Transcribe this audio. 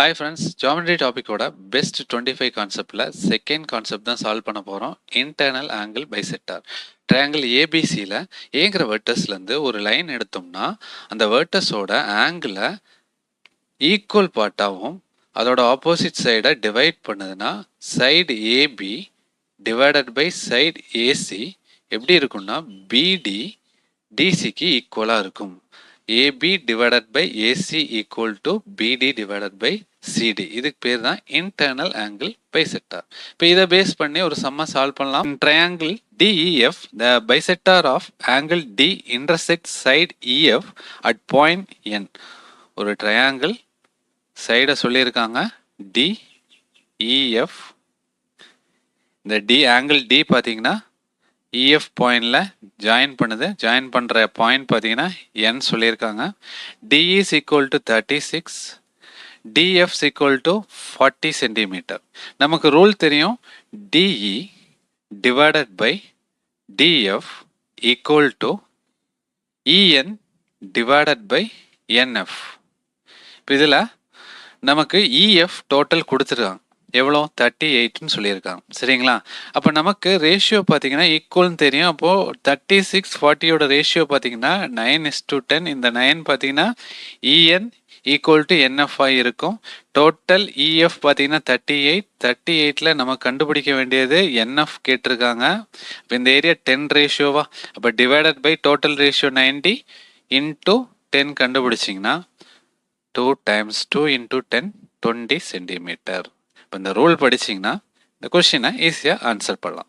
Hi friends, geometry டாப்பிக்கோட best 25 கான்செப்டில் second concept தான் solve பண்ண போகிறோம். Internal angle bisector. ட்ரையாங்கிள் ஏபிசியில் ஏங்கிற வெர்டஸ்லேருந்து ஒரு லைன் எடுத்தோம்னா அந்த வெர்டஸோட ஆங்கிளை ஈக்குவல் பார்ட்டாகவும் அதோட ஆப்போசிட் சைடை டிவைட் பண்ணுதுன்னா side AB divided by side AC எப்படி இருக்கும்னா பிடி டிசிக்கு ஈக்குவலாக இருக்கும். AB divided by AC equal to BD divided by CD. இதுக்கு பேர் தான் இன்டர்னல் ஆங்கிள் பைசெக்டார். இப்போ இதை பேஸ் பண்ணி ஒரு சம்மா சால்வ் பண்ணலாம். Triangle DEF, the bisector of angle D intersects side EF at point N. ஒரு ட்ரையாங்கிள் சைடை சொல்லியிருக்காங்க DEF. இந்த ஆங்கிள் D பார்த்தீங்கன்னா EF பாயிண்டில் ஜாயின் பண்ணுது. ஜாயின் பண்ணுற பாயிண்ட் பார்த்தீங்கன்னா N சொல்லியிருக்காங்க. DE is equal to 36, DF is equal to 40 centimetre. நமக்கு ரூல் தெரியும், DE divided by DF equal to EN divided by NF. இப்போ இதில் நமக்கு EF டோட்டல் கொடுத்துருக்காங்க. எவ்வளோ 38ன்னு சொல்லியிருக்காங்க. சரிங்களா? அப்போ நமக்கு ரேஷியோ பார்த்தீங்கன்னா ஈக்குவல்னு தெரியும். அப்போது 36 40யோட ரேஷியோ பார்த்தீங்கன்னா 9:10. இந்த 9 பார்த்தீங்கன்னா EN ஈக்குவல் டு NF இருக்கும். டோட்டல் EF பார்த்தீங்கன்னா 38ல் நம்ம கண்டுபிடிக்க வேண்டியது NF கேட்டிருக்காங்க. இப்போ இந்த ஏரியா 10 ரேஷியோவா, அப்போ divided by total ratio 90 into 10 கண்டுபிடிச்சிங்கன்னா 2 × 2 × 10 20 சென்டிமீட்டர். இப்போ இந்த ரூல் படிச்சிங்கன்னா இந்த கொஸ்டினை ஈஸியாக ஆன்சர் பண்ணலாம்.